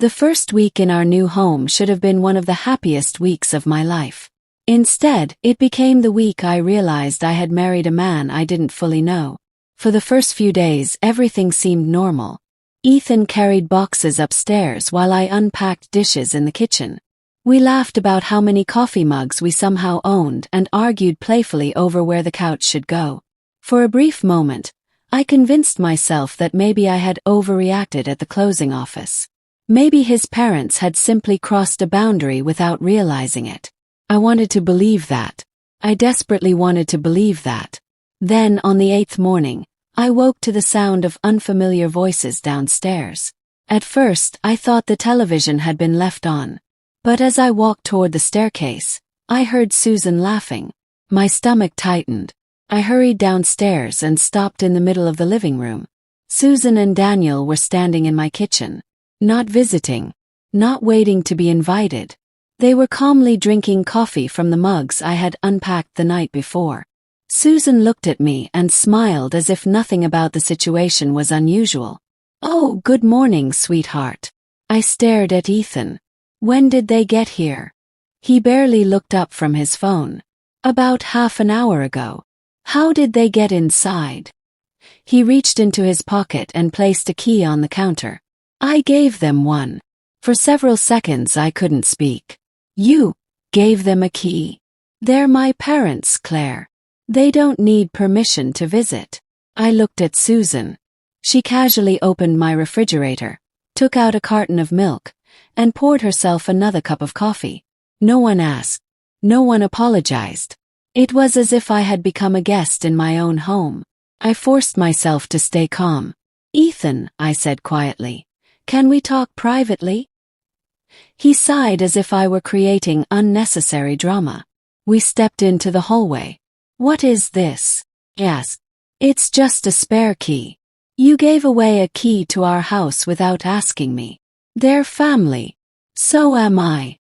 The first week in our new home should have been one of the happiest weeks of my life. Instead, it became the week I realized I had married a man I didn't fully know. For the first few days, everything seemed normal. Ethan carried boxes upstairs while I unpacked dishes in the kitchen. We laughed about how many coffee mugs we somehow owned and argued playfully over where the couch should go. For a brief moment, I convinced myself that maybe I had overreacted at the closing office. Maybe his parents had simply crossed a boundary without realizing it. I wanted to believe that. I desperately wanted to believe that. Then, on the 8th morning, I woke to the sound of unfamiliar voices downstairs. At first, I thought the television had been left on. But as I walked toward the staircase, I heard Susan laughing. My stomach tightened. I hurried downstairs and stopped in the middle of the living room. Susan and Daniel were standing in my kitchen. Not visiting. Not waiting to be invited. They were calmly drinking coffee from the mugs I had unpacked the night before. Susan looked at me and smiled as if nothing about the situation was unusual. "Oh, good morning, sweetheart." I stared at Ethan. "When did they get here?" He barely looked up from his phone. "About half an hour ago." "How did they get inside?" He reached into his pocket and placed a key on the counter. "I gave them one." For several seconds I couldn't speak. "You gave them a key?" "They're my parents, Claire. They don't need permission to visit." I looked at Susan. She casually opened my refrigerator, took out a carton of milk, and poured herself another cup of coffee. No one asked. No one apologized. It was as if I had become a guest in my own home. I forced myself to stay calm. "Ethan," I said quietly, "can we talk privately?" He sighed as if I were creating unnecessary drama. We stepped into the hallway. "What is this?" he asked. "It's just a spare key. You gave away a key to our house without asking me. They're family. So am I."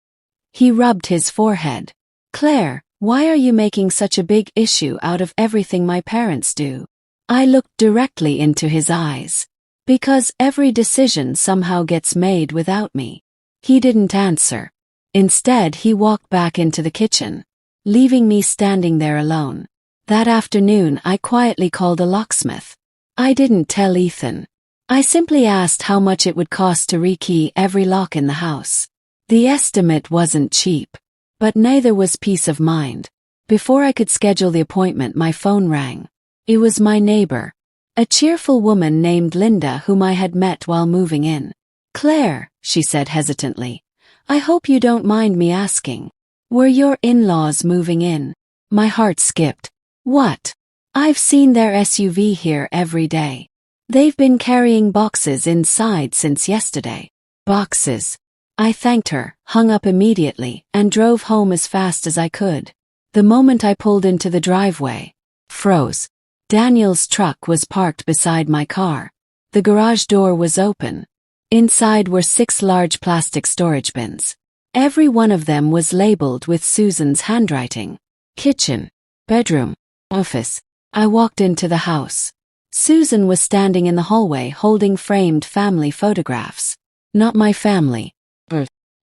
He rubbed his forehead. "Claire, why are you making such a big issue out of everything my parents do?" I looked directly into his eyes. "Because every decision somehow gets made without me." He didn't answer. Instead, he walked back into the kitchen, leaving me standing there alone. That afternoon, I quietly called a locksmith. I didn't tell Ethan. I simply asked how much it would cost to rekey every lock in the house. The estimate wasn't cheap, but neither was peace of mind. Before I could schedule the appointment, my phone rang. It was my neighbor, a cheerful woman named Linda whom I had met while moving in. "Claire," she said hesitantly, "I hope you don't mind me asking. Were your in-laws moving in?" My heart skipped. "What? I've seen their SUV here every day. They've been carrying boxes inside since yesterday." "Boxes." I thanked her, hung up immediately, and drove home as fast as I could. The moment I pulled into the driveway, froze. Daniel's truck was parked beside my car. The garage door was open. Inside were 6 large plastic storage bins. Every one of them was labeled with Susan's handwriting. Kitchen, bedroom, office. I walked into the house. Susan was standing in the hallway holding framed family photographs. "Not my family."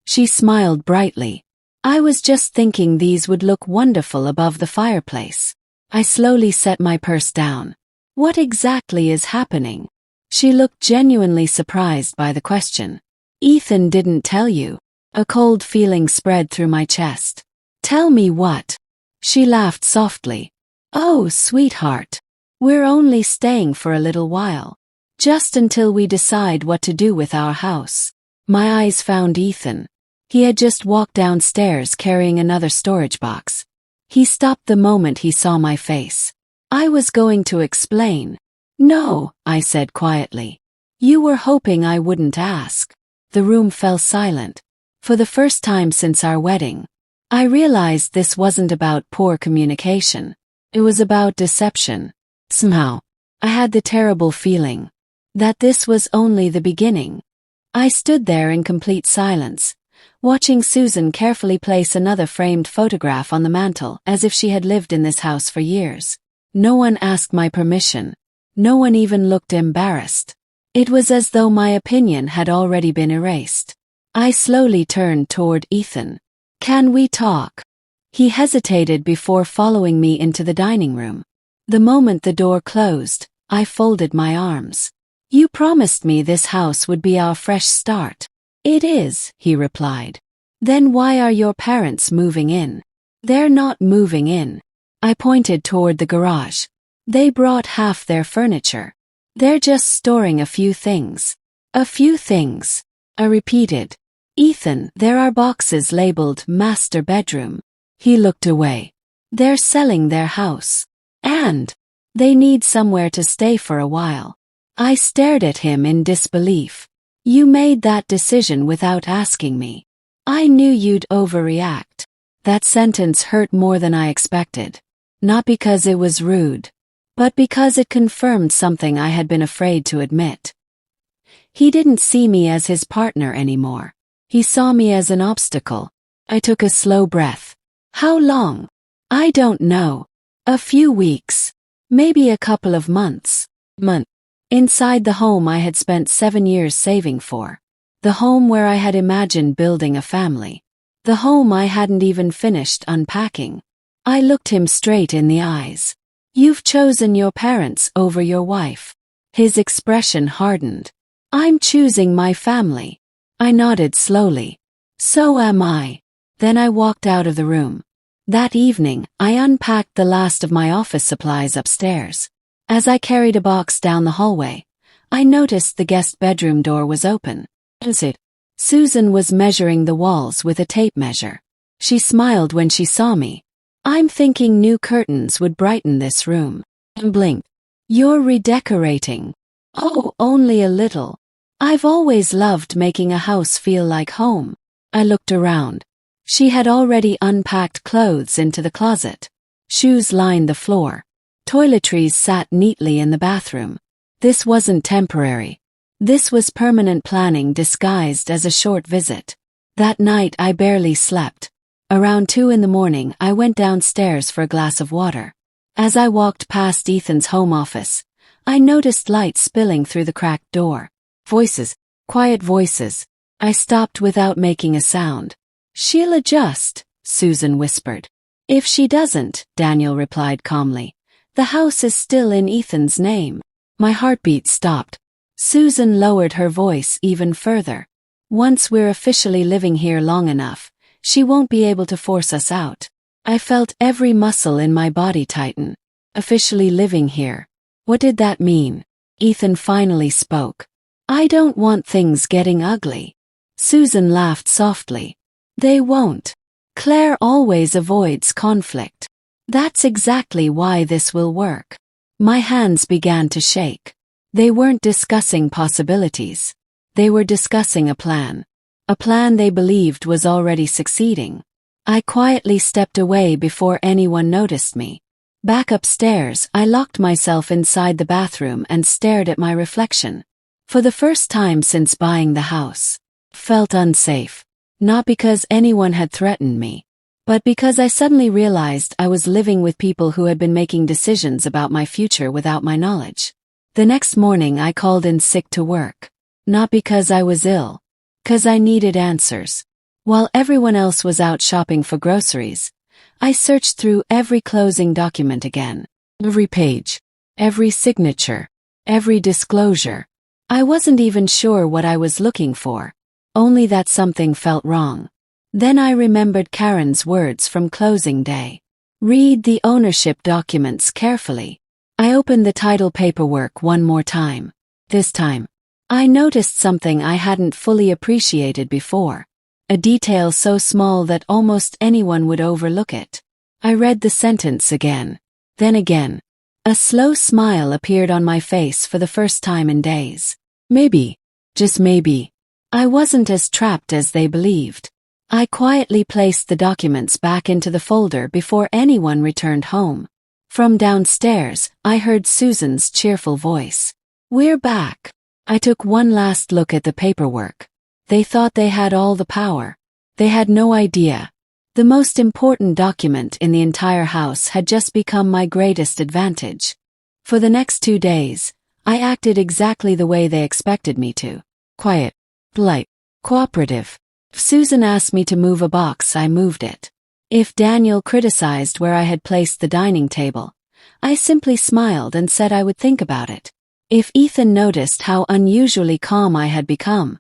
She smiled brightly. "I was just thinking these would look wonderful above the fireplace." I slowly set my purse down. "What exactly is happening?" She looked genuinely surprised by the question. "Ethan didn't tell you." A cold feeling spread through my chest. "Tell me what?" She laughed softly. "Oh, sweetheart. We're only staying for a little while. Just until we decide what to do with our house." My eyes found Ethan. He had just walked downstairs carrying another storage box. He stopped the moment he saw my face. I was going to explain. "No," I said quietly. "You were hoping I wouldn't ask." The room fell silent. For the first time since our wedding, I realized this wasn't about poor communication. It was about deception. Somehow, I had the terrible feeling that this was only the beginning. I stood there in complete silence, watching Susan carefully place another framed photograph on the mantel as if she had lived in this house for years. No one asked my permission. No one even looked embarrassed. It was as though my opinion had already been erased. I slowly turned toward Ethan. Can we talk? He hesitated before following me into the dining room. The moment the door closed, I folded my arms. You promised me this house would be our fresh start. It is, he replied. Then why are your parents moving in? They're not moving in. I pointed toward the garage. They brought half their furniture. They're just storing a few things. A few things. I repeated. Ethan, there are boxes labeled master bedroom. He looked away. They're selling their house. And they need somewhere to stay for a while. I stared at him in disbelief. You made that decision without asking me. I knew you'd overreact. That sentence hurt more than I expected. Not because it was rude, but because it confirmed something I had been afraid to admit. He didn't see me as his partner anymore. He saw me as an obstacle. I took a slow breath. How long? I don't know. A few weeks. Maybe a couple of months. Inside the home I had spent 7 years saving for. The home where I had imagined building a family. The home I hadn't even finished unpacking. I looked him straight in the eyes. You've chosen your parents over your wife. His expression hardened. I'm choosing my family. I nodded slowly. So am I. Then I walked out of the room. That evening, I unpacked the last of my office supplies upstairs. As I carried a box down the hallway, I noticed the guest bedroom door was open. Susan was measuring the walls with a tape measure. She smiled when she saw me. I'm thinking new curtains would brighten this room. And blinked. You're redecorating. Oh, only a little. I've always loved making a house feel like home. I looked around. She had already unpacked clothes into the closet. Shoes lined the floor. Toiletries sat neatly in the bathroom. This wasn't temporary. This was permanent planning disguised as a short visit. That night I barely slept. Around 2 in the morning I went downstairs for a glass of water. As I walked past Ethan's home office, I noticed light spilling through the cracked door. Voices, quiet voices. I stopped without making a sound. She'll adjust, Susan whispered. If she doesn't, Daniel replied calmly. The house is still in Ethan's name. My heartbeat stopped. Susan lowered her voice even further. Once we're officially living here long enough, she won't be able to force us out. I felt every muscle in my body tighten. Officially living here. What did that mean? Ethan finally spoke. I don't want things getting ugly. Susan laughed softly. They won't. Claire always avoids conflict. That's exactly why this will work. My hands began to shake. They weren't discussing possibilities. They were discussing a plan. A plan they believed was already succeeding. I quietly stepped away before anyone noticed me. Back upstairs, I locked myself inside the bathroom and stared at my reflection. For the first time since buying the house, felt unsafe. Not because anyone had threatened me, but because I suddenly realized I was living with people who had been making decisions about my future without my knowledge. The next morning I called in sick to work. Not because I was ill. 'Cause I needed answers. While everyone else was out shopping for groceries, I searched through every closing document again. Every page. Every signature. Every disclosure. I wasn't even sure what I was looking for. Only that something felt wrong. Then I remembered Karen's words from closing day. Read the ownership documents carefully. I opened the title paperwork one more time. This time, I noticed something I hadn't fully appreciated before. A detail so small that almost anyone would overlook it. I read the sentence again. Then again. A slow smile appeared on my face for the first time in days. Maybe, just maybe, I wasn't as trapped as they believed. I quietly placed the documents back into the folder before anyone returned home. From downstairs, I heard Susan's cheerful voice. We're back. I took one last look at the paperwork. They thought they had all the power. They had no idea. The most important document in the entire house had just become my greatest advantage. For the next 2 days, I acted exactly the way they expected me to. Quiet, polite, cooperative. If Susan asked me to move a box, I moved it. If Daniel criticized where I had placed the dining table, I simply smiled and said I would think about it. If Ethan noticed how unusually calm I had become,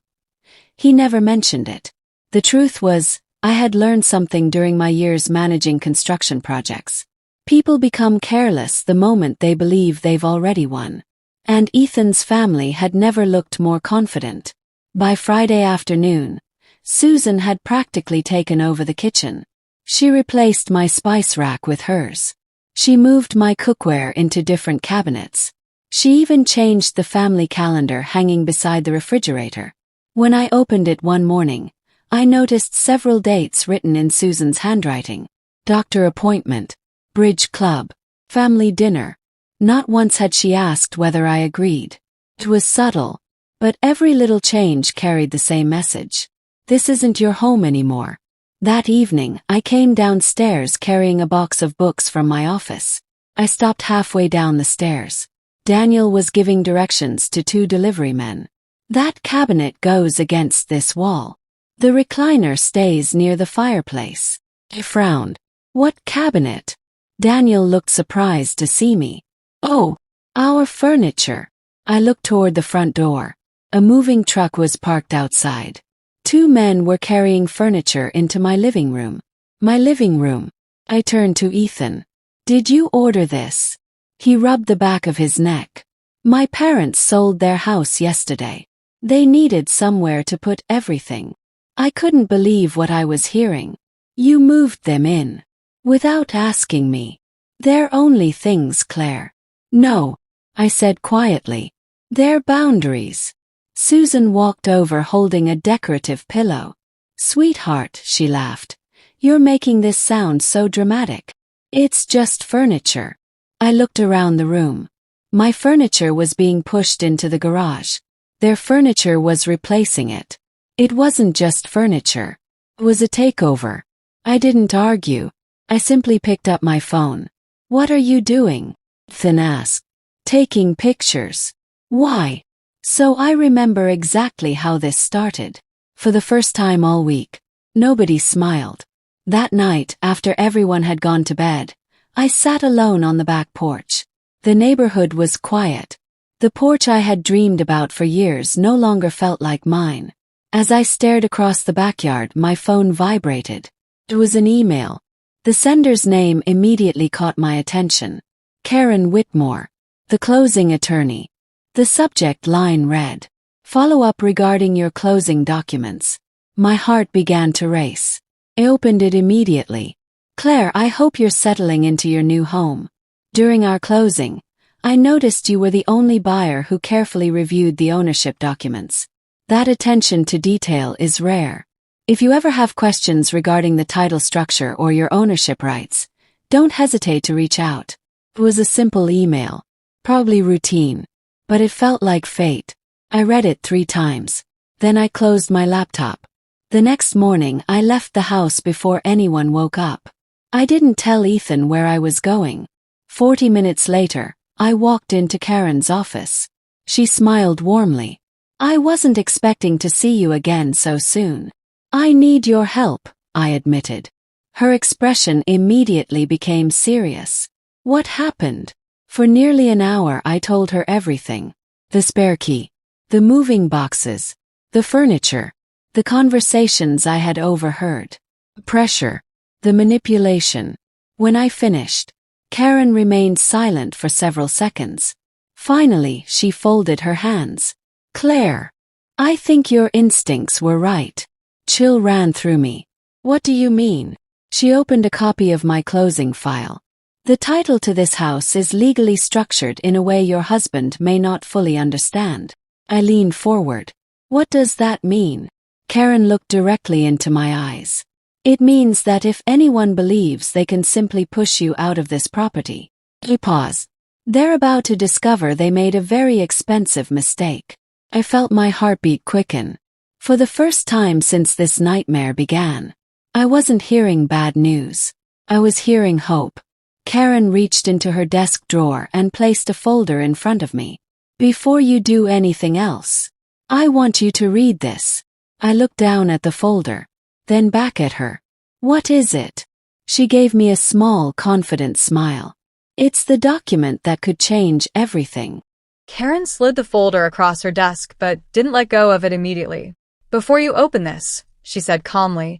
he never mentioned it. The truth was, I had learned something during my years managing construction projects. People become careless the moment they believe they've already won. And Ethan's family had never looked more confident. By Friday afternoon, Susan had practically taken over the kitchen. She replaced my spice rack with hers. She moved my cookware into different cabinets. She even changed the family calendar hanging beside the refrigerator. When I opened it one morning, I noticed several dates written in Susan's handwriting. Doctor appointment, bridge club, family dinner. Not once had she asked whether I agreed. It was subtle, but every little change carried the same message. This isn't your home anymore. That evening, I came downstairs carrying a box of books from my office. I stopped halfway down the stairs. Daniel was giving directions to 2 delivery men. That cabinet goes against this wall. The recliner stays near the fireplace. I frowned. What cabinet? Daniel looked surprised to see me. Oh, our furniture. I looked toward the front door. A moving truck was parked outside. 2 men were carrying furniture into my living room. My living room. I turned to Ethan. Did you order this? He rubbed the back of his neck. My parents sold their house yesterday. They needed somewhere to put everything. I couldn't believe what I was hearing. You moved them in. Without asking me. They're only things, Claire. No, I said quietly. They're boundaries. Susan walked over holding a decorative pillow. Sweetheart, she laughed. You're making this sound so dramatic. It's just furniture. I looked around the room. My furniture was being pushed into the garage. Their furniture was replacing it. It wasn't just furniture. It was a takeover. I didn't argue. I simply picked up my phone. What are you doing? Ethan asked. Taking pictures. Why? So I remember exactly how this started. For the first time all week, nobody smiled. That night, after everyone had gone to bed, I sat alone on the back porch. The neighborhood was quiet. The porch I had dreamed about for years no longer felt like mine. As I stared across the backyard, my phone vibrated. It was an email. The sender's name immediately caught my attention. Karen Whitmore, the closing attorney. The subject line read, "Follow-up regarding your closing documents." My heart began to race. I opened it immediately. Claire, I hope you're settling into your new home. During our closing, I noticed you were the only buyer who carefully reviewed the ownership documents. That attention to detail is rare. If you ever have questions regarding the title structure or your ownership rights, don't hesitate to reach out. It was a simple email, probably routine. But it felt like fate. I read it 3 times. Then I closed my laptop. The next morning I left the house before anyone woke up. I didn't tell Ethan where I was going. 40 minutes later, I walked into Karen's office. She smiled warmly. I wasn't expecting to see you again so soon. I need your help, I admitted. Her expression immediately became serious. What happened? For nearly an hour I told her everything. The spare key, the moving boxes, the furniture, the conversations I had overheard, the pressure, the manipulation. When I finished, Karen remained silent for several seconds. Finally, she folded her hands. Claire, I think your instincts were right. Chill ran through me. What do you mean? She opened a copy of my closing file. The title to this house is legally structured in a way your husband may not fully understand. I leaned forward. What does that mean? Karen looked directly into my eyes. It means that if anyone believes they can simply push you out of this property. I paused. They're about to discover they made a very expensive mistake. I felt my heartbeat quicken. For the first time since this nightmare began, I wasn't hearing bad news. I was hearing hope. Karen reached into her desk drawer and placed a folder in front of me. Before you do anything else, I want you to read this. I looked down at the folder, then back at her. What is it? She gave me a small, confident smile. It's the document that could change everything. Karen slid the folder across her desk but didn't let go of it immediately. Before you open this, she said calmly,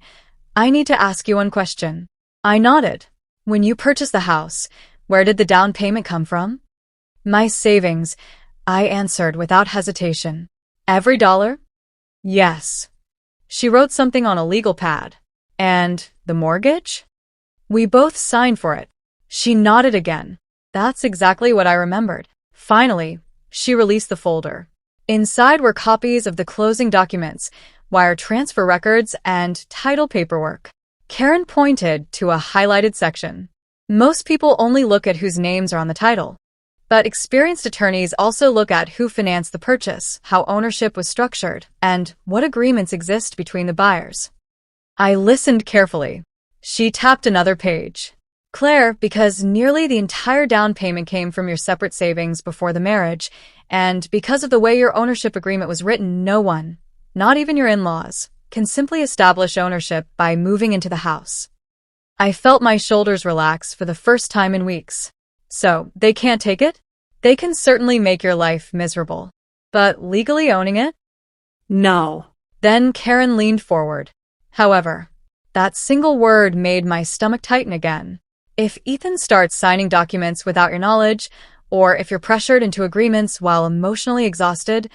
I need to ask you one question. I nodded. When you purchased the house, where did the down payment come from? My savings, I answered without hesitation. Every dollar? Yes. She wrote something on a legal pad. And the mortgage? We both signed for it. She nodded again. That's exactly what I remembered. Finally, she released the folder. Inside were copies of the closing documents, wire transfer records, and title paperwork. Karen pointed to a highlighted section. Most people only look at whose names are on the title. But experienced attorneys also look at who financed the purchase, how ownership was structured, and what agreements exist between the buyers. I listened carefully. She tapped another page. Claire, because nearly the entire down payment came from your separate savings before the marriage, and because of the way your ownership agreement was written, no one, not even your in-laws, can simply establish ownership by moving into the house. I felt my shoulders relax for the first time in weeks. So, they can't take it? They can certainly make your life miserable. But legally owning it? No. Then Karen leaned forward. However, that single word made my stomach tighten again. If Ethan starts signing documents without your knowledge, or if you're pressured into agreements while emotionally exhausted,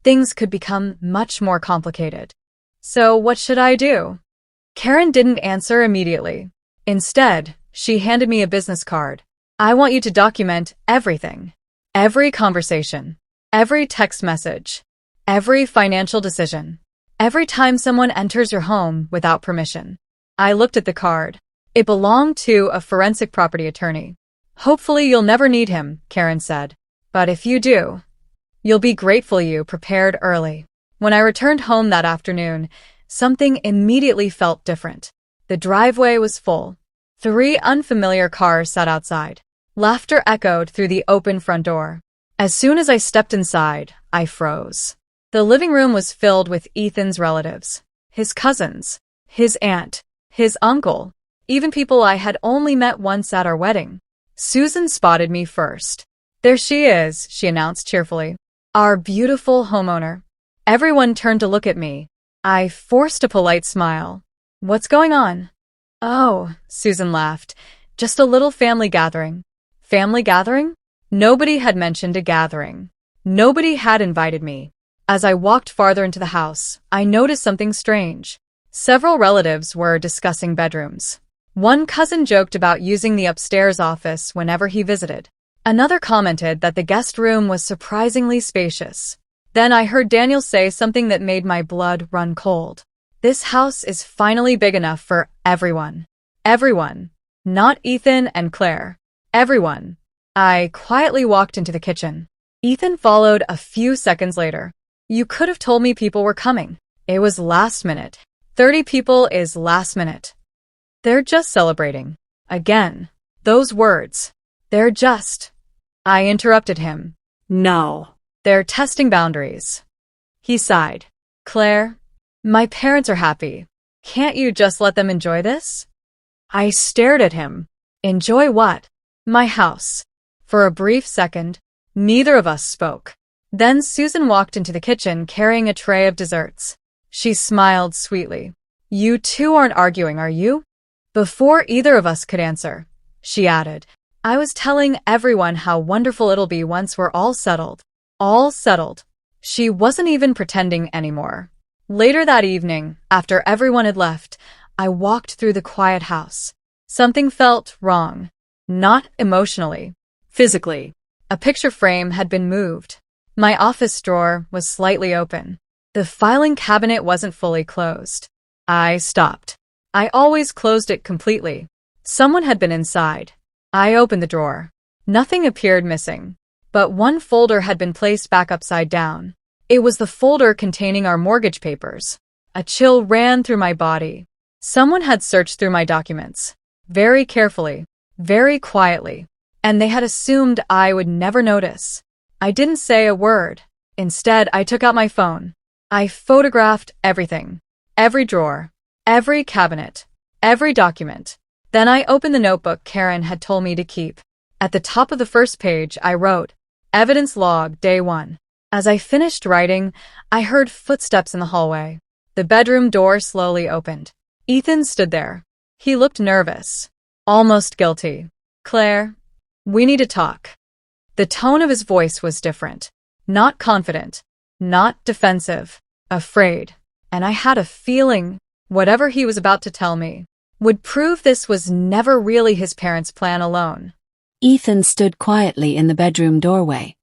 things could become much more complicated. So what should I do? Karen didn't answer immediately. Instead, she handed me a business card. I want you to document everything. Every conversation. Every text message. Every financial decision. Every time someone enters your home without permission. I looked at the card. It belonged to a forensic property attorney. Hopefully you'll never need him, Karen said. But if you do, you'll be grateful you prepared early. When I returned home that afternoon, something immediately felt different. The driveway was full. 3 unfamiliar cars sat outside. Laughter echoed through the open front door. As soon as I stepped inside, I froze. The living room was filled with Ethan's relatives. His cousins, his aunt, his uncle, even people I had only met once at our wedding. Susan spotted me first. There she is, she announced cheerfully. Our beautiful homeowner. Everyone turned to look at me. I forced a polite smile. What's going on? Oh, Susan laughed. Just a little family gathering. Family gathering? Nobody had mentioned a gathering. Nobody had invited me. As I walked farther into the house, I noticed something strange. Several relatives were discussing bedrooms. One cousin joked about using the upstairs office whenever he visited. Another commented that the guest room was surprisingly spacious. Then I heard Daniel say something that made my blood run cold. This house is finally big enough for everyone. Everyone. Not Ethan and Claire. Everyone. I quietly walked into the kitchen. Ethan followed a few seconds later. You could have told me people were coming. It was last minute. 30 people is last minute. They're just celebrating. Again. Those words. They're just. I interrupted him. No. They're testing boundaries. He sighed. Claire, my parents are happy. Can't you just let them enjoy this? I stared at him. Enjoy what? My house. For a brief second, neither of us spoke. Then Susan walked into the kitchen carrying a tray of desserts. She smiled sweetly. You two aren't arguing, are you? Before either of us could answer, she added, I was telling everyone how wonderful it'll be once we're all settled. All settled. She wasn't even pretending anymore. Later that evening, after everyone had left, I walked through the quiet house. Something felt wrong. Not emotionally. Physically. A picture frame had been moved. My office drawer was slightly open. The filing cabinet wasn't fully closed. I stopped. I always closed it completely. Someone had been inside. I opened the drawer. Nothing appeared missing. But one folder had been placed back upside down. It was the folder containing our mortgage papers. A chill ran through my body. Someone had searched through my documents. Very carefully. Very quietly. And they had assumed I would never notice. I didn't say a word. Instead, I took out my phone. I photographed everything. Every drawer. Every cabinet. Every document. Then I opened the notebook Karen had told me to keep. At the top of the first page, I wrote, Evidence Log, Day 1. As I finished writing, I heard footsteps in the hallway. The bedroom door slowly opened. Ethan stood there. He looked nervous. Almost guilty. Claire, we need to talk. The tone of his voice was different. Not confident. Not defensive. Afraid. And I had a feeling whatever he was about to tell me would prove this was never really his parents' plan alone. Ethan stood quietly in the bedroom doorway,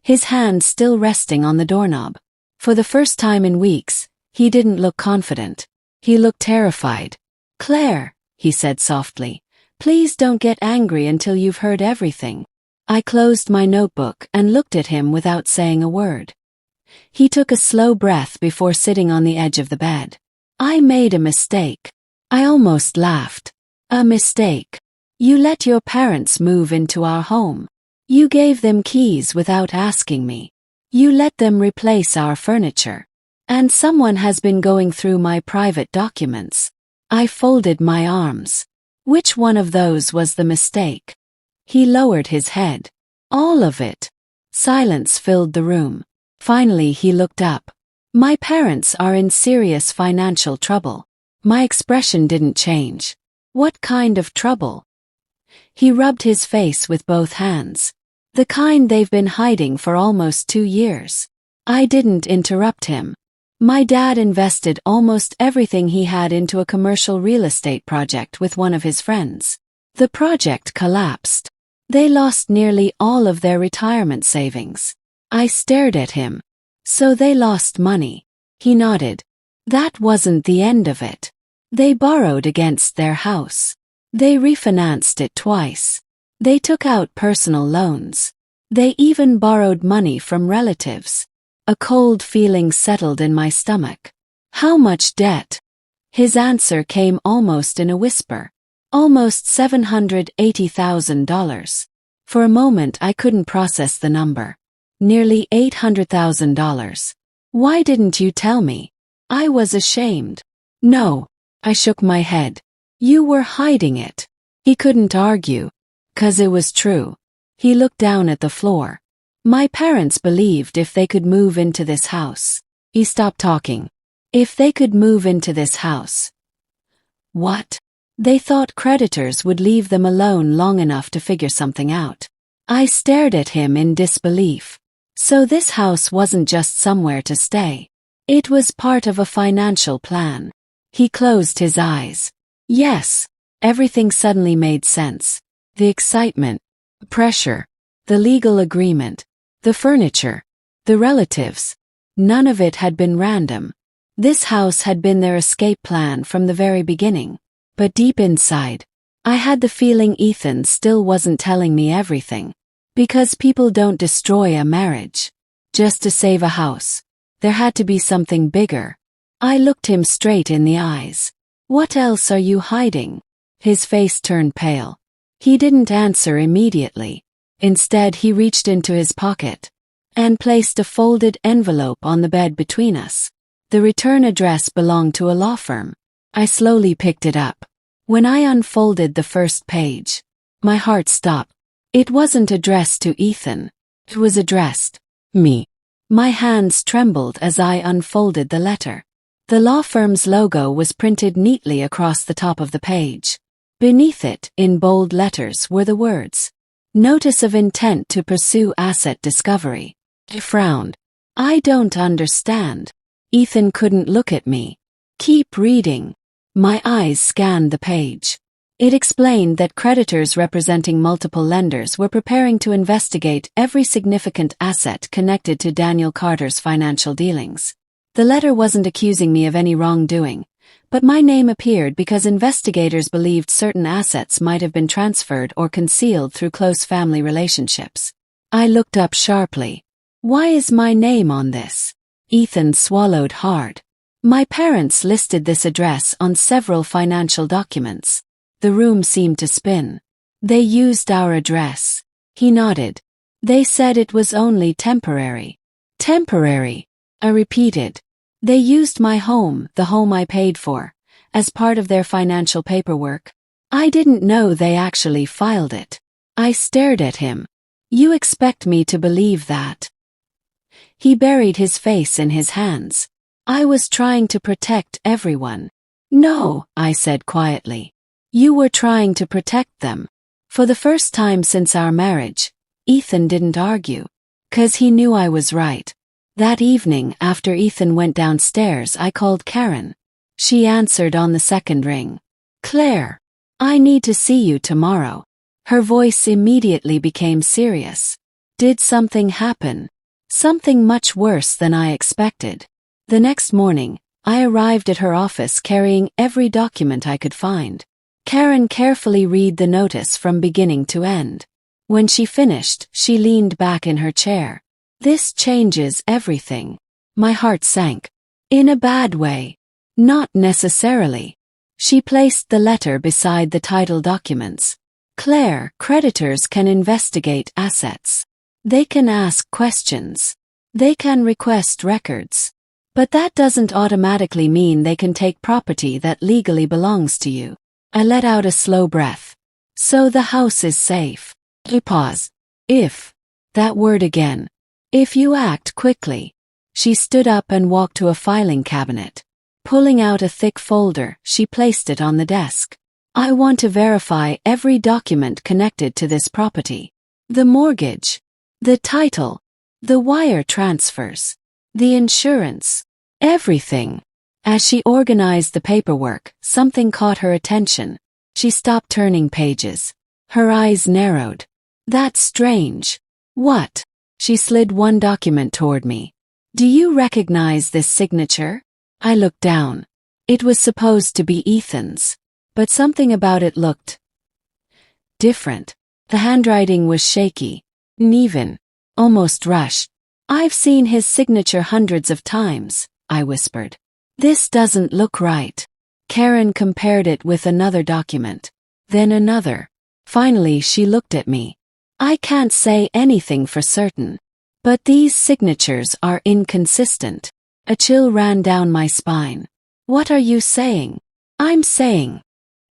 his hand still resting on the doorknob. For the first time in weeks, he didn't look confident. He looked terrified. Claire, he said softly, please don't get angry until you've heard everything. I closed my notebook and looked at him without saying a word. He took a slow breath before sitting on the edge of the bed. I made a mistake. I almost laughed. A mistake. You let your parents move into our home. You gave them keys without asking me. You let them replace our furniture. And someone has been going through my private documents. I folded my arms. Which one of those was the mistake? He lowered his head. All of it. Silence filled the room. Finally he looked up. My parents are in serious financial trouble. My expression didn't change. What kind of trouble? He rubbed his face with both hands. The kind they've been hiding for almost 2 years. I didn't interrupt him. My dad invested almost everything he had into a commercial real estate project with one of his friends. The project collapsed. They lost nearly all of their retirement savings. I stared at him. So they lost money. He nodded. That wasn't the end of it. They borrowed against their house. They refinanced it twice. They took out personal loans. They even borrowed money from relatives. A cold feeling settled in my stomach. How much debt? His answer came almost in a whisper. Almost $780,000. For a moment I couldn't process the number. Nearly $800,000. Why didn't you tell me? I was ashamed. No. I shook my head. You were hiding it. He couldn't argue. 'Cause it was true. He looked down at the floor. My parents believed if they could move into this house. He stopped talking. If they could move into this house. What? They thought creditors would leave them alone long enough to figure something out. I stared at him in disbelief. So this house wasn't just somewhere to stay. It was part of a financial plan. He closed his eyes. Yes, everything suddenly made sense. The excitement, the pressure, the legal agreement, the furniture, the relatives. None of it had been random. This house had been their escape plan from the very beginning. But deep inside, I had the feeling Ethan still wasn't telling me everything. Because people don't destroy a marriage just to save a house. There had to be something bigger. I looked him straight in the eyes. What else are you hiding? His face turned pale. He didn't answer immediately. Instead he reached into his pocket and placed a folded envelope on the bed between us. The return address belonged to a law firm. I slowly picked it up. When I unfolded the first page, my heart stopped. It wasn't addressed to Ethan. It was addressed me. My hands trembled as I unfolded the letter. The law firm's logo was printed neatly across the top of the page. Beneath it, in bold letters, were the words, Notice of intent to pursue asset discovery. I frowned. I don't understand. Ethan couldn't look at me. Keep reading. My eyes scanned the page. It explained that creditors representing multiple lenders were preparing to investigate every significant asset connected to Daniel Carter's financial dealings. The letter wasn't accusing me of any wrongdoing, but my name appeared because investigators believed certain assets might have been transferred or concealed through close family relationships. I looked up sharply. Why is my name on this? Ethan swallowed hard. My parents listed this address on several financial documents. The room seemed to spin. They used our address. He nodded. They said it was only temporary. Temporary, I repeated. They used my home, the home I paid for, as part of their financial paperwork. I didn't know they actually filed it. I stared at him. You expect me to believe that? He buried his face in his hands. I was trying to protect everyone. No, I said quietly. You were trying to protect them. For the first time since our marriage, Ethan didn't argue. 'Cause he knew I was right. That evening, after Ethan went downstairs, I called Karen. She answered on the second ring. Claire, I need to see you tomorrow. Her voice immediately became serious. Did something happen? Something much worse than I expected. The next morning, I arrived at her office carrying every document I could find. Karen carefully read the notice from beginning to end. When she finished, she leaned back in her chair. This changes everything. My heart sank. In a bad way. Not necessarily. She placed the letter beside the title documents. Claire, creditors can investigate assets. They can ask questions. They can request records. But that doesn't automatically mean they can take property that legally belongs to you. I let out a slow breath. So the house is safe. I pause. If. That word again. If you act quickly. She stood up and walked to a filing cabinet. Pulling out a thick folder, she placed it on the desk. I want to verify every document connected to this property. The mortgage. The title. The wire transfers. The insurance. Everything. As she organized the paperwork, something caught her attention. She stopped turning pages. Her eyes narrowed. That's strange. What? She slid one document toward me. Do you recognize this signature? I looked down. It was supposed to be Ethan's, but something about it looked different. The handwriting was shaky, uneven, almost rushed. I've seen his signature hundreds of times, I whispered. This doesn't look right. Karen compared it with another document, then another. Finally, she looked at me. I can't say anything for certain, but these signatures are inconsistent. A chill ran down my spine. What are you saying? I'm saying.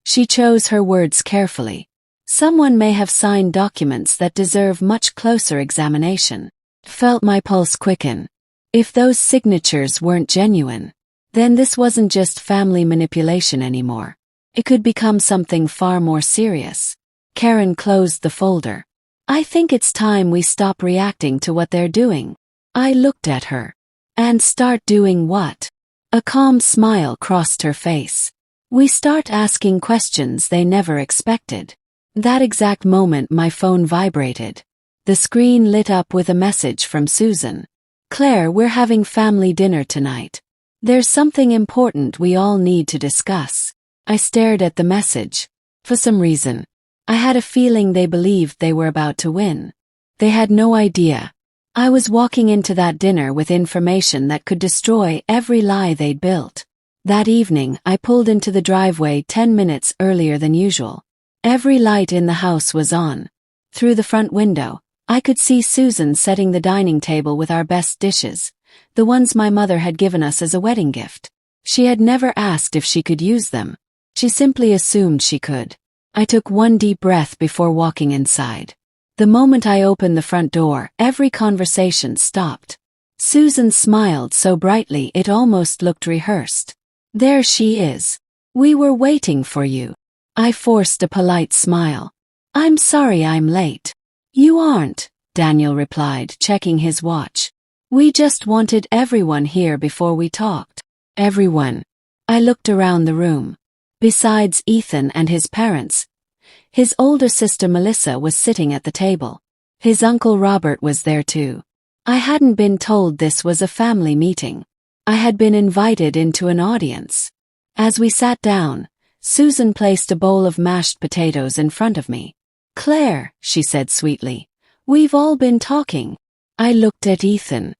She chose her words carefully. Someone may have signed documents that deserve much closer examination. Felt my pulse quicken. If those signatures weren't genuine, then this wasn't just family manipulation anymore. It could become something far more serious. Karen closed the folder. I think it's time we stop reacting to what they're doing. I looked at her. And start doing what? A calm smile crossed her face. We start asking questions they never expected. That exact moment my phone vibrated. The screen lit up with a message from Susan. Claire, we're having family dinner tonight. There's something important we all need to discuss. I stared at the message. For some reason, I had a feeling they believed they were about to win. They had no idea. I was walking into that dinner with information that could destroy every lie they'd built. That evening, I pulled into the driveway 10 minutes earlier than usual. Every light in the house was on. Through the front window, I could see Susan setting the dining table with our best dishes, the ones my mother had given us as a wedding gift. She had never asked if she could use them. She simply assumed she could. I took one deep breath before walking inside. The moment I opened the front door, every conversation stopped. Susan smiled so brightly it almost looked rehearsed. There she is. We were waiting for you. I forced a polite smile. I'm sorry I'm late. You aren't, Daniel replied, checking his watch. We just wanted everyone here before we talked. Everyone. I looked around the room. Besides Ethan and his parents, his older sister Melissa was sitting at the table. His uncle Robert was there too. I hadn't been told this was a family meeting. I had been invited into an audience. As we sat down, Susan placed a bowl of mashed potatoes in front of me. Claire, she said sweetly, we've all been talking. I looked at Ethan.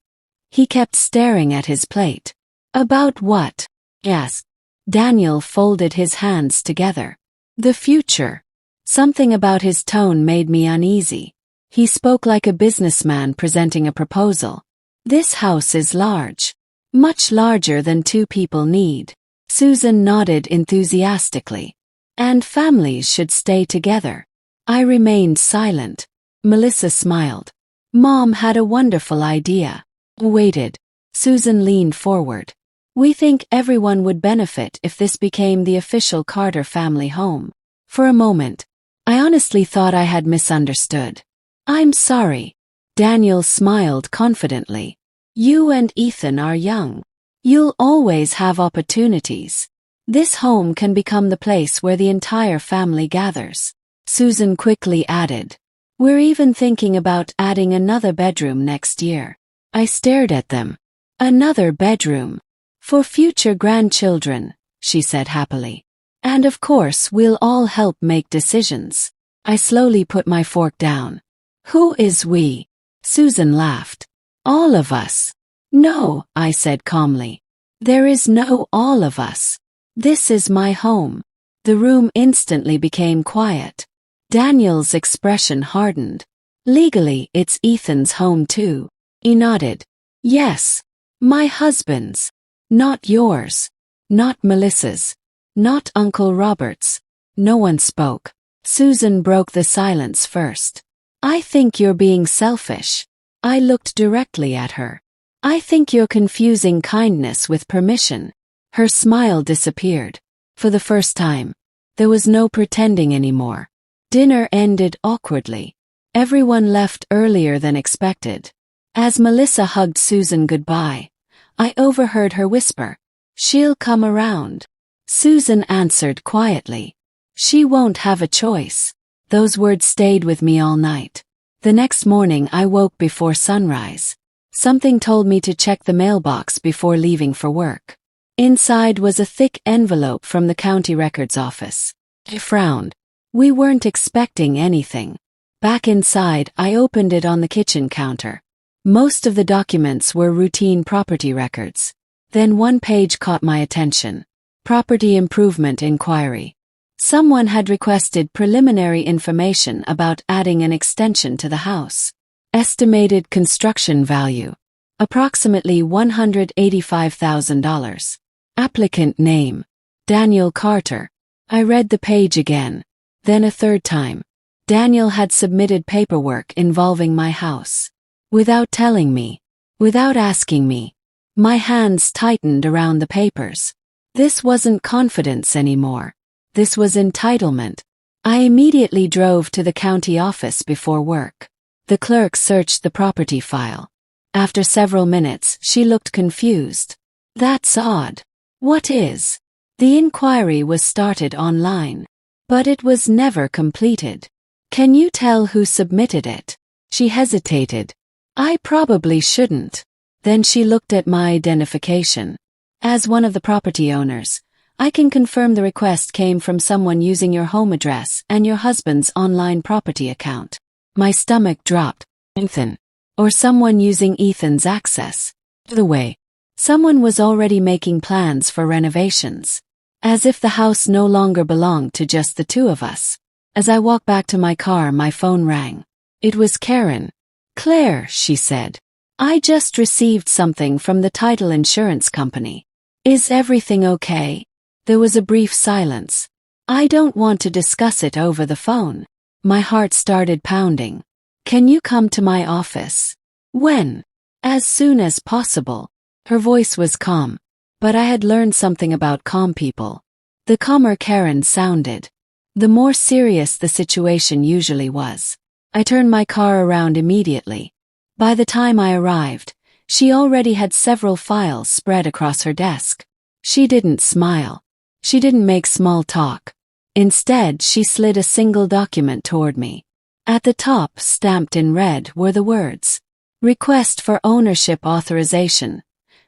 He kept staring at his plate. About what? Asked. Daniel folded his hands together. The future. Something about his tone made me uneasy. He spoke like a businessman presenting a proposal. This house is large. Much larger than two people need. Susan nodded enthusiastically. And families should stay together. I remained silent. Melissa smiled. Mom had a wonderful idea. Waited. Susan leaned forward. We think everyone would benefit if this became the official Carter family home. For a moment, I honestly thought I had misunderstood. I'm sorry. Daniel smiled confidently. You and Ethan are young. You'll always have opportunities. This home can become the place where the entire family gathers. Susan quickly added. We're even thinking about adding another bedroom next year. I stared at them. Another bedroom. For future grandchildren, she said happily. And of course we'll all help make decisions. I slowly put my fork down. Who is we? Susan laughed. All of us. No, I said calmly. There is no all of us. This is my home. The room instantly became quiet. Daniel's expression hardened. Legally, it's Ethan's home too. He nodded. Yes. My husband's. Not yours. Not Melissa's. Not Uncle Robert's. No one spoke. Susan broke the silence first. I think you're being selfish. I looked directly at her. I think you're confusing kindness with permission. Her smile disappeared. For the first time, there was no pretending anymore. Dinner ended awkwardly. Everyone left earlier than expected. As Melissa hugged Susan goodbye, I overheard her whisper, "She'll come around." Susan answered quietly, "She won't have a choice." Those words stayed with me all night. The next morning I woke before sunrise. Something told me to check the mailbox before leaving for work. Inside was a thick envelope from the county records office. I frowned. We weren't expecting anything. Back inside, I opened it on the kitchen counter. Most of the documents were routine property records. Then one page caught my attention. Property improvement inquiry. Someone had requested preliminary information about adding an extension to the house. Estimated construction value. Approximately $185,000. Applicant name. Daniel Carter. I read the page again. Then a third time. Daniel had submitted paperwork involving my house. Without telling me. Without asking me. My hands tightened around the papers. This wasn't confidence anymore. This was entitlement. I immediately drove to the county office before work. The clerk searched the property file. After several minutes, she looked confused. That's odd. What is? The inquiry was started online. But it was never completed. Can you tell who submitted it? She hesitated. I probably shouldn't. Then she looked at my identification. As one of the property owners, I can confirm the request came from someone using your home address and your husband's online property account. My stomach dropped. Ethan. Or someone using Ethan's access. By the way, someone was already making plans for renovations. As if the house no longer belonged to just the two of us. As I walked back to my car, my phone rang. It was Karen. Claire, she said. I just received something from the title insurance company. Is everything okay? There was a brief silence. I don't want to discuss it over the phone. My heart started pounding. Can you come to my office? When? As soon as possible. Her voice was calm. But I had learned something about calm people. The calmer Karen sounded, the more serious the situation usually was. I turned my car around immediately. By the time I arrived, she already had several files spread across her desk. She didn't smile. She didn't make small talk. Instead, she slid a single document toward me. At the top, stamped in red, were the words, "Request for ownership authorization.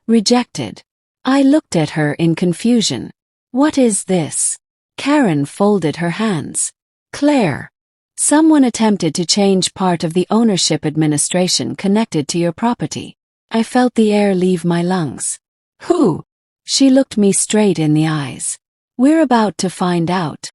Rejected." I looked at her in confusion. What is this? Karen folded her hands. Claire. Someone attempted to change part of the ownership administration connected to your property. I felt the air leave my lungs. Who? She looked me straight in the eyes. We're about to find out.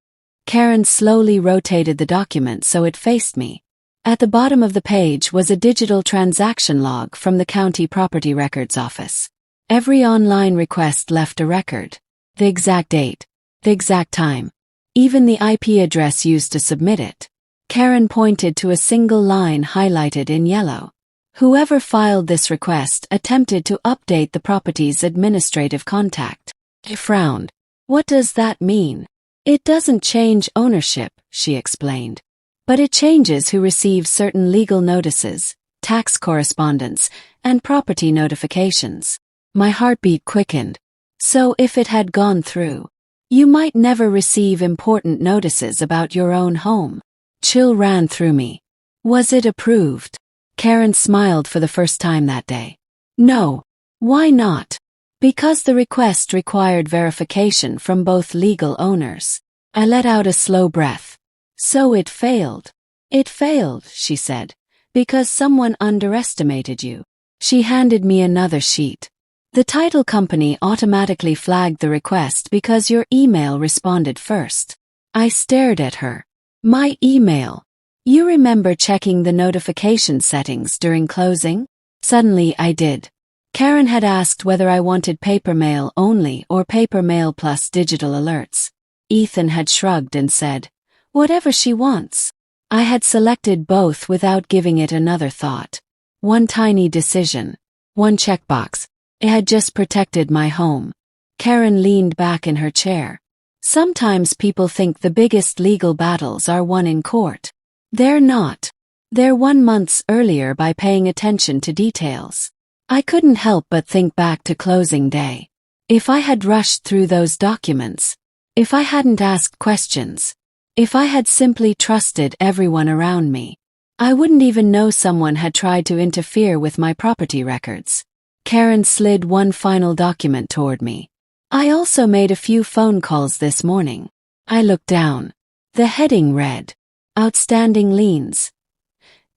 Karen slowly rotated the document so it faced me. At the bottom of the page was a digital transaction log from the county property records office. Every online request left a record. The exact date. The exact time. Even the IP address used to submit it. Karen pointed to a single line highlighted in yellow. Whoever filed this request attempted to update the property's administrative contact. I frowned. What does that mean? It doesn't change ownership, she explained. But it changes who receives certain legal notices, tax correspondence, and property notifications. My heartbeat quickened. So if it had gone through, you might never receive important notices about your own home. Chill ran through me. Was it approved? Karen smiled for the first time that day. No. Why not? Because the request required verification from both legal owners. I let out a slow breath. So it failed. It failed, she said, because someone underestimated you. She handed me another sheet. The title company automatically flagged the request because your email responded first. I stared at her. My email. You remember checking the notification settings during closing? Suddenly I did. Karen had asked whether I wanted paper mail only or paper mail plus digital alerts. Ethan had shrugged and said, whatever she wants. I had selected both without giving it another thought. One tiny decision. One checkbox. It had just protected my home. Karen leaned back in her chair. Sometimes people think the biggest legal battles are won in court. They're not. They're won months earlier by paying attention to details. I couldn't help but think back to closing day. If I had rushed through those documents, if I hadn't asked questions, if I had simply trusted everyone around me, I wouldn't even know someone had tried to interfere with my property records. Karen slid one final document toward me. I also made a few phone calls this morning. I looked down. The heading read, Outstanding Liens.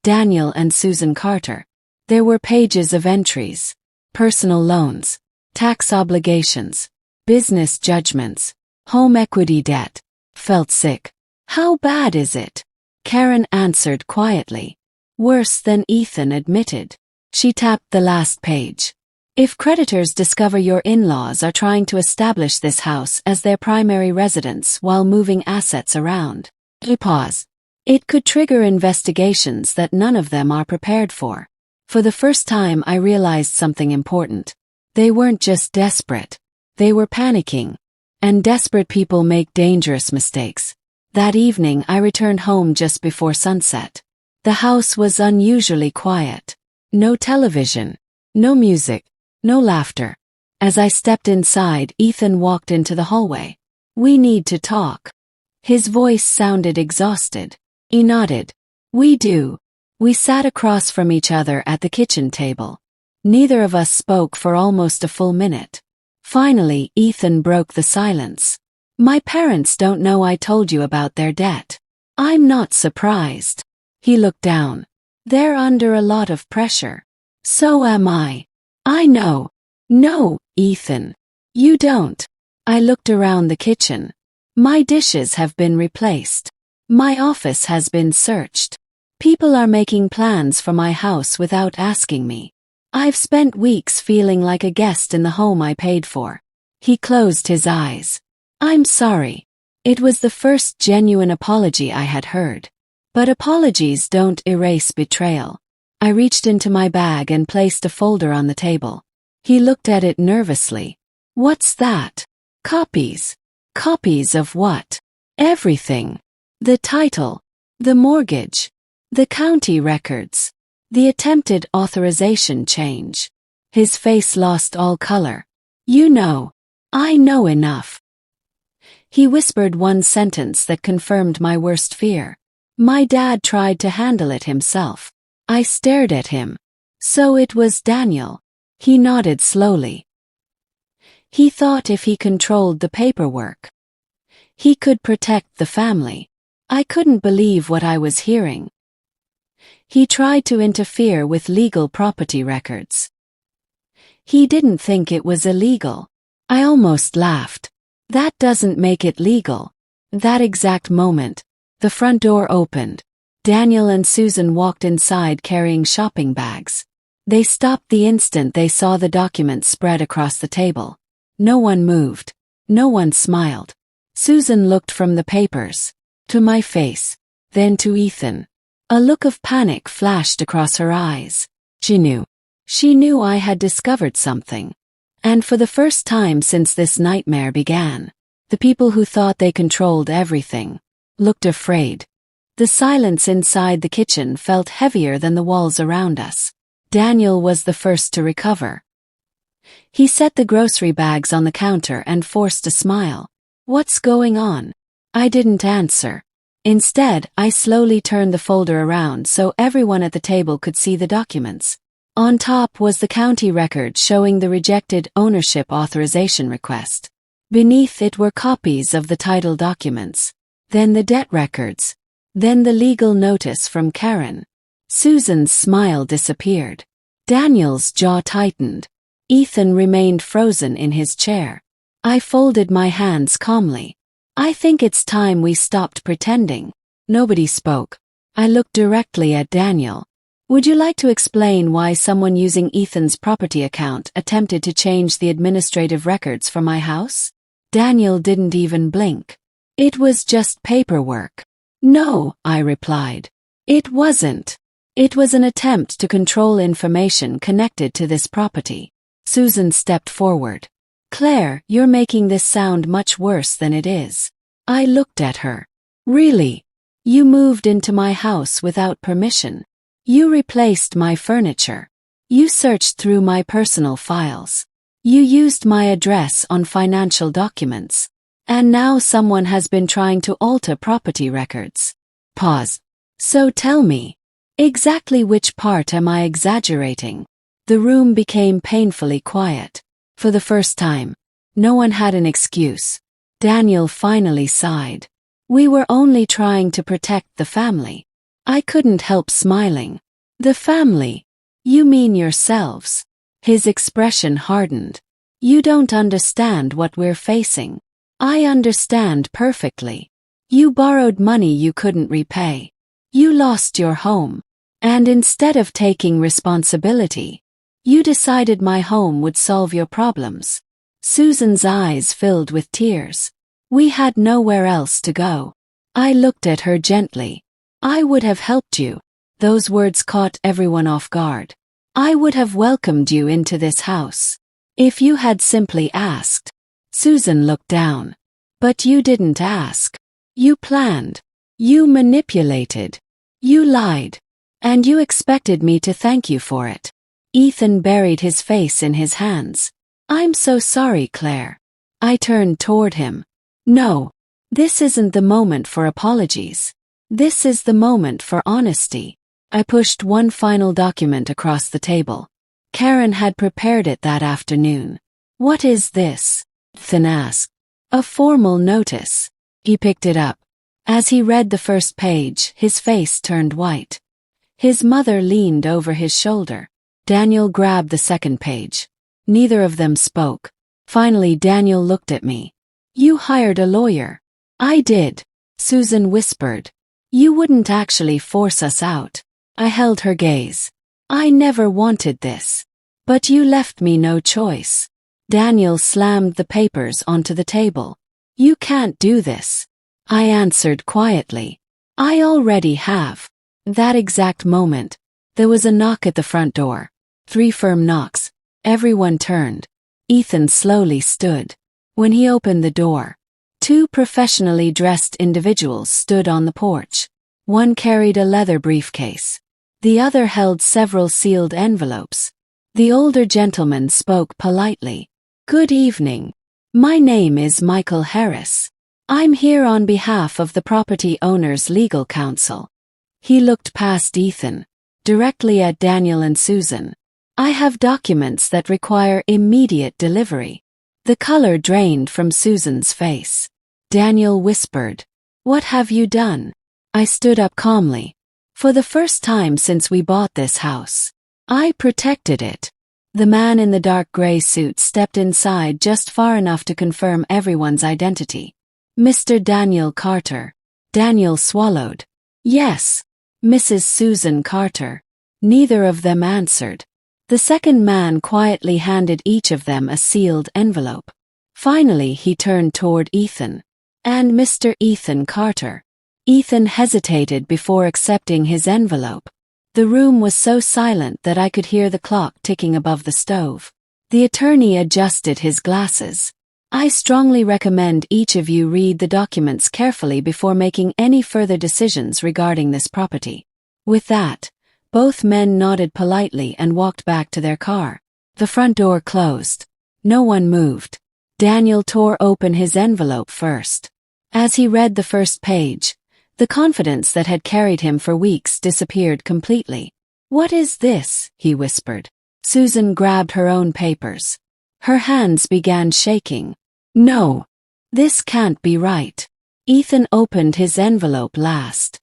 Daniel and Susan Carter. There were pages of entries. Personal loans. Tax obligations. Business judgments. Home equity debt. Felt sick. How bad is it? Karen answered quietly. Worse than Ethan admitted. She tapped the last page. If creditors discover your in-laws are trying to establish this house as their primary residence while moving assets around, pause. It could trigger investigations that none of them are prepared for. For the first time I realized something important. They weren't just desperate. They were panicking. And desperate people make dangerous mistakes. That evening I returned home just before sunset. The house was unusually quiet. No television. No music. No laughter. As I stepped inside, Ethan walked into the hallway. We need to talk. His voice sounded exhausted. He nodded. We do. We sat across from each other at the kitchen table. Neither of us spoke for almost a full minute. Finally, Ethan broke the silence. My parents don't know I told you about their debt. I'm not surprised. He looked down. They're under a lot of pressure. So am I. I know. No, Ethan. You don't. I looked around the kitchen. My dishes have been replaced. My office has been searched. People are making plans for my house without asking me. I've spent weeks feeling like a guest in the home I paid for. He closed his eyes. I'm sorry. It was the first genuine apology I had heard. But apologies don't erase betrayal. I reached into my bag and placed a folder on the table. He looked at it nervously. What's that? Copies. Copies of what? Everything. The title. The mortgage. The county records. The attempted authorization change. His face lost all color. You know. I know enough. He whispered one sentence that confirmed my worst fear. My dad tried to handle it himself. I stared at him. So it was Daniel. He nodded slowly. He thought if he controlled the paperwork, he could protect the family. I couldn't believe what I was hearing. He tried to interfere with legal property records. He didn't think it was illegal. I almost laughed. That doesn't make it legal. That exact moment, the front door opened. Daniel and Susan walked inside carrying shopping bags. They stopped the instant they saw the documents spread across the table. No one moved. No one smiled. Susan looked from the papers to my face, then to Ethan. A look of panic flashed across her eyes. She knew. She knew I had discovered something. And for the first time since this nightmare began, the people who thought they controlled everything looked afraid. The silence inside the kitchen felt heavier than the walls around us. Daniel was the first to recover. He set the grocery bags on the counter and forced a smile. "What's going on?" I didn't answer. Instead, I slowly turned the folder around so everyone at the table could see the documents. On top was the county record showing the rejected ownership authorization request. Beneath it were copies of the title documents, then the debt records, then the legal notice from Karen. Susan's smile disappeared. Daniel's jaw tightened. Ethan remained frozen in his chair. I folded my hands calmly. "I think it's time we stopped pretending." Nobody spoke. I looked directly at Daniel. "Would you like to explain why someone using Ethan's property account attempted to change the administrative records for my house?" Daniel didn't even blink. "It was just paperwork." "No," I replied. "It wasn't. It was an attempt to control information connected to this property." Susan stepped forward. "Claire, you're making this sound much worse than it is." I looked at her. "Really? You moved into my house without permission. You replaced my furniture. You searched through my personal files. You used my address on financial documents. And now someone has been trying to alter property records." Pause. "So tell me, exactly which part am I exaggerating?" The room became painfully quiet. For the first time, no one had an excuse. Daniel finally sighed. "We were only trying to protect the family." I couldn't help smiling. "The family? You mean yourselves?" His expression hardened. "You don't understand what we're facing." "I understand perfectly. You borrowed money you couldn't repay. You lost your home. And instead of taking responsibility, you decided my home would solve your problems." Susan's eyes filled with tears. "We had nowhere else to go." I looked at her gently. "I would have helped you." Those words caught everyone off guard. "I would have welcomed you into this house. If you had simply asked." Susan looked down. "But you didn't ask. You planned. You manipulated. You lied. And you expected me to thank you for it." Ethan buried his face in his hands. "I'm so sorry, Claire." I turned toward him. "No. This isn't the moment for apologies. This is the moment for honesty." I pushed one final document across the table. Karen had prepared it that afternoon. "What is this?" Ethan asked. "A formal notice." He picked it up. As he read the first page, his face turned white. His mother leaned over his shoulder. Daniel grabbed the second page. Neither of them spoke. Finally, Daniel looked at me. "You hired a lawyer." "I did," Susan whispered. "You wouldn't actually force us out." I held her gaze. "I never wanted this. But you left me no choice." Daniel slammed the papers onto the table. "You can't do this." I answered quietly. "I already have." That exact moment, there was a knock at the front door. 3 firm knocks. Everyone turned. Ethan slowly stood. When he opened the door, 2 professionally dressed individuals stood on the porch. One carried a leather briefcase. The other held several sealed envelopes. The older gentleman spoke politely. "Good evening. My name is Michael Harris. I'm here on behalf of the property owner's legal counsel." He looked past Ethan, directly at Daniel and Susan. "I have documents that require immediate delivery." The color drained from Susan's face. Daniel whispered, "What have you done?" I stood up calmly. "For the first time since we bought this house, I protected it." The man in the dark gray suit stepped inside just far enough to confirm everyone's identity. "Mr. Daniel Carter." Daniel swallowed. "Yes, Mrs. Susan Carter." Neither of them answered. The second man quietly handed each of them a sealed envelope. Finally, he turned toward Ethan. "And Mr. Ethan Carter." Ethan hesitated before accepting his envelope. The room was so silent that I could hear the clock ticking above the stove. The attorney adjusted his glasses. "I strongly recommend each of you read the documents carefully before making any further decisions regarding this property." With that, both men nodded politely and walked back to their car. The front door closed. No one moved. Daniel tore open his envelope first. As he read the first page, the confidence that had carried him for weeks disappeared completely. "What is this?" he whispered. Susan grabbed her own papers. Her hands began shaking. "No, this can't be right." Ethan opened his envelope last.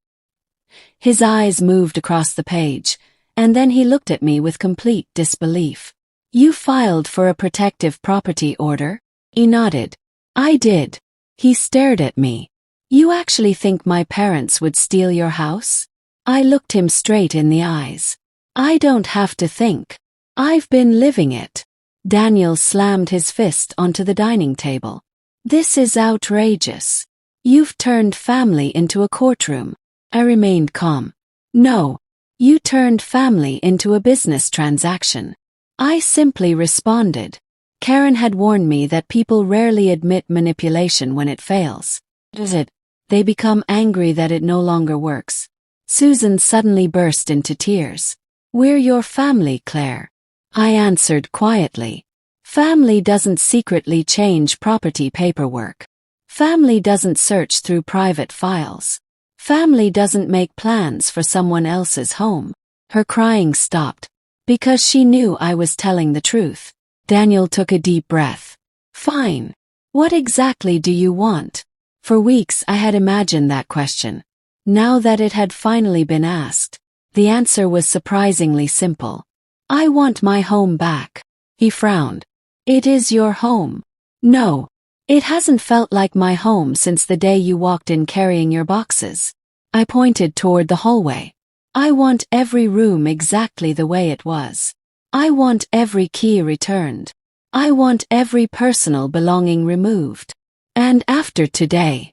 His eyes moved across the page, and then he looked at me with complete disbelief. "You filed for a protective property order?" He nodded. "I did." He stared at me. "You actually think my parents would steal your house?" I looked him straight in the eyes. "I don't have to think. I've been living it." Daniel slammed his fist onto the dining table. "This is outrageous. You've turned family into a courtroom." I remained calm. "No, you turned family into a business transaction." I simply responded. Karen had warned me that people rarely admit manipulation when it fails. Does it? They become angry that it no longer works. Susan suddenly burst into tears. "We're your family, Claire." I answered quietly. "Family doesn't secretly change property paperwork. Family doesn't search through private files. Family doesn't make plans for someone else's home." Her crying stopped, because she knew I was telling the truth. Daniel took a deep breath. "Fine. What exactly do you want?" For weeks I had imagined that question. Now that it had finally been asked, the answer was surprisingly simple. "I want my home back." He frowned. "It is your home." "No. It hasn't felt like my home since the day you walked in carrying your boxes." I pointed toward the hallway. "I want every room exactly the way it was. I want every key returned. I want every personal belonging removed. And after today,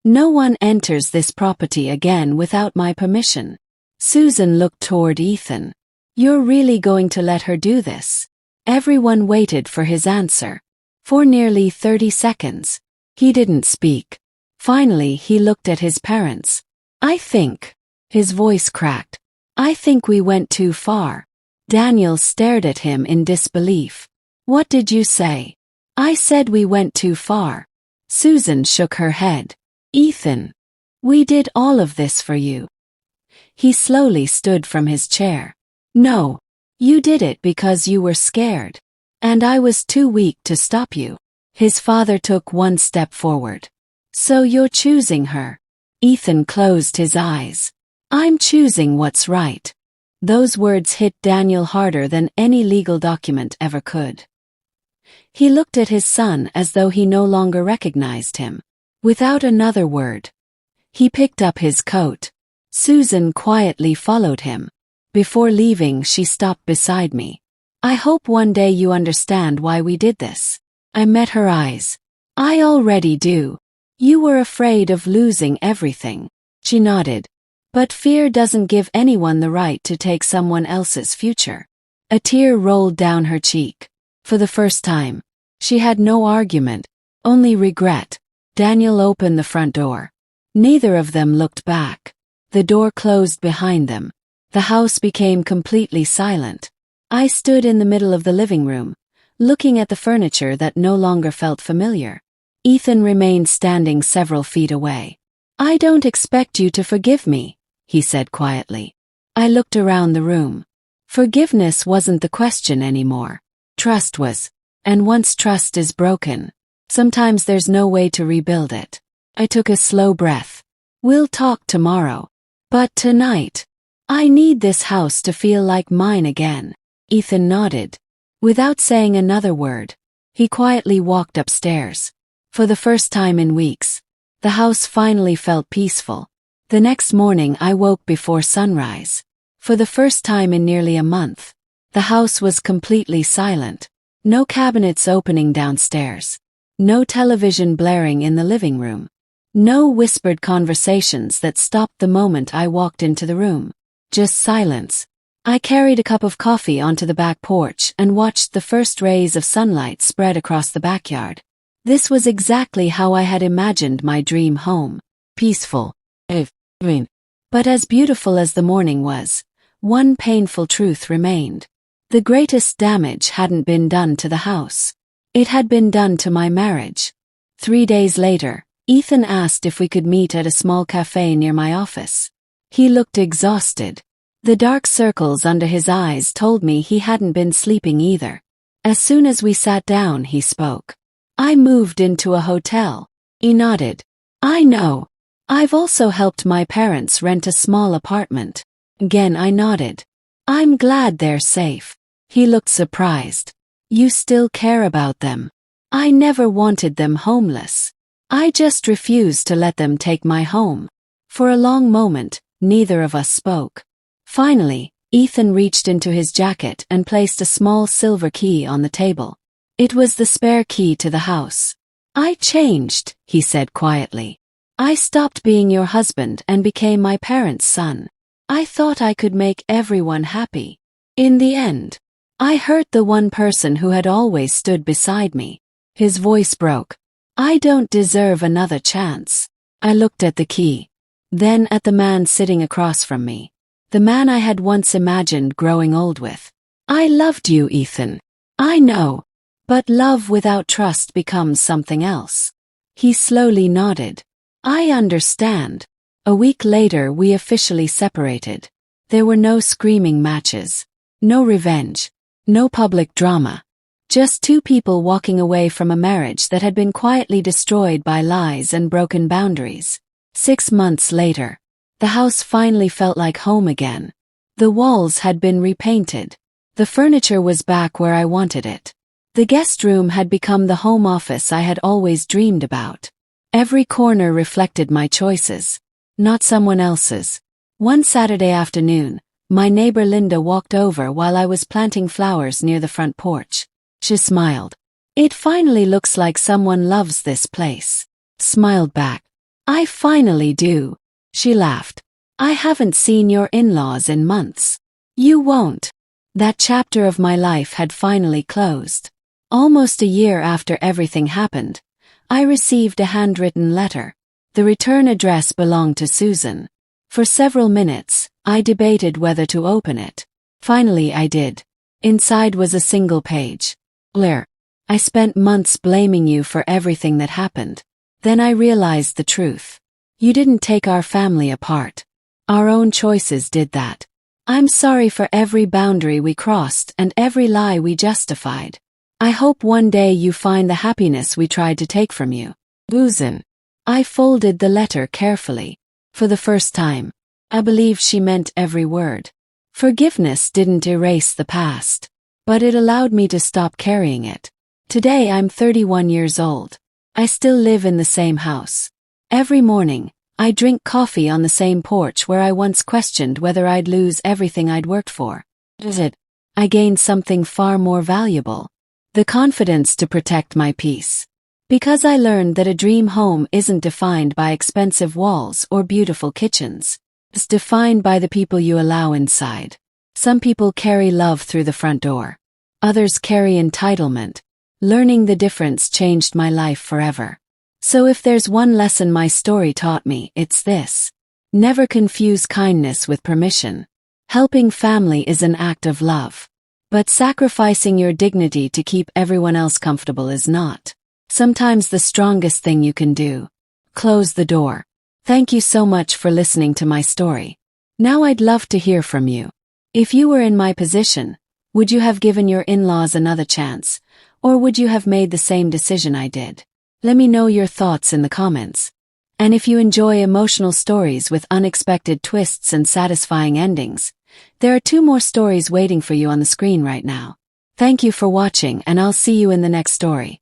no one enters this property again without my permission." Susan looked toward Ethan. "You're really going to let her do this?" Everyone waited for his answer. For nearly 30 seconds, he didn't speak. Finally, he looked at his parents. "I think," his voice cracked, "I think we went too far." Daniel stared at him in disbelief. "What did you say?" "I said we went too far." Susan shook her head. "Ethan, we did all of this for you." He slowly stood from his chair. "No, you did it because you were scared. And I was too weak to stop you." His father took one step forward. "So you're choosing her?" Ethan closed his eyes. "I'm choosing what's right." Those words hit Daniel harder than any legal document ever could. He looked at his son as though he no longer recognized him. Without another word, he picked up his coat. Susan quietly followed him. Before leaving, she stopped beside me. "I hope one day you understand why we did this." I met her eyes. "I already do. You were afraid of losing everything." She nodded. "But fear doesn't give anyone the right to take someone else's future." A tear rolled down her cheek. For the first time, she had no argument, only regret. Daniel opened the front door. Neither of them looked back. The door closed behind them. The house became completely silent. I stood in the middle of the living room, looking at the furniture that no longer felt familiar. Ethan remained standing several feet away. "I don't expect you to forgive me," he said quietly. I looked around the room. Forgiveness wasn't the question anymore. Trust was. And once trust is broken, sometimes there's no way to rebuild it. I took a slow breath. "We'll talk tomorrow. But tonight, I need this house to feel like mine again." Ethan nodded. Without saying another word, he quietly walked upstairs. For the first time in weeks, the house finally felt peaceful. The next morning I woke before sunrise. For the first time in nearly a month, The house was completely silent. No cabinets opening downstairs. No television blaring in the living room. No whispered conversations that stopped the moment I walked into the room. Just silence. I carried a cup of coffee onto the back porch and watched the first rays of sunlight spread across the backyard. This was exactly how I had imagined my dream home. Peaceful. But as beautiful as the morning was, one painful truth remained. The greatest damage hadn't been done to the house. It had been done to my marriage. 3 days later, Ethan asked if we could meet at a small cafe near my office. He looked exhausted. The dark circles under his eyes told me he hadn't been sleeping either. As soon as we sat down, he spoke. I moved into a hotel. He nodded. I know. I've also helped my parents rent a small apartment. Again I nodded. I'm glad they're safe. He looked surprised. You still care about them. I never wanted them homeless. I just refused to let them take my home. For a long moment, neither of us spoke. Finally, Ethan reached into his jacket and placed a small silver key on the table. It was the spare key to the house. I changed, he said quietly. I stopped being your husband and became my parents' son. I thought I could make everyone happy. In the end, I hurt the one person who had always stood beside me. His voice broke. I don't deserve another chance. I looked at the key. Then at the man sitting across from me. The man I had once imagined growing old with. I loved you, Ethan. I know. But love without trust becomes something else. He slowly nodded. I understand. A week later we officially separated. There were no screaming matches. No revenge. No public drama. Just two people walking away from a marriage that had been quietly destroyed by lies and broken boundaries. 6 months later, the house finally felt like home again. The walls had been repainted. The furniture was back where I wanted it. The guest room had become the home office I had always dreamed about. Every corner reflected my choices, not someone else's. One Saturday afternoon, my neighbor Linda walked over while I was planting flowers near the front porch. She smiled. It finally looks like someone loves this place. Smiled back. I finally do. She laughed. I haven't seen your in-laws in months. You won't. That chapter of my life had finally closed. Almost a year after everything happened, I received a handwritten letter. The return address belonged to Susan. For several minutes, I debated whether to open it. Finally I did. Inside was a single page. Blair, I spent months blaming you for everything that happened. Then I realized the truth. You didn't take our family apart. Our own choices did that. I'm sorry for every boundary we crossed and every lie we justified. I hope one day you find the happiness we tried to take from you. Susan. I folded the letter carefully. For the first time, I believed she meant every word. Forgiveness didn't erase the past, but it allowed me to stop carrying it. Today I'm 31 years old. I still live in the same house. Every morning, I drink coffee on the same porch where I once questioned whether I'd lose everything I'd worked for. I gained something far more valuable. The confidence to protect my peace. Because I learned that a dream home isn't defined by expensive walls or beautiful kitchens. It's defined by the people you allow inside. Some people carry love through the front door. Others carry entitlement. Learning the difference changed my life forever. So if there's one lesson my story taught me, it's this. Never confuse kindness with permission. Helping family is an act of love. But sacrificing your dignity to keep everyone else comfortable is not. Sometimes the strongest thing you can do. Close the door. Thank you so much for listening to my story. Now I'd love to hear from you. If you were in my position, would you have given your in-laws another chance, or would you have made the same decision I did? Let me know your thoughts in the comments. And if you enjoy emotional stories with unexpected twists and satisfying endings, there are 2 more stories waiting for you on the screen right now. Thank you for watching, and I'll see you in the next story.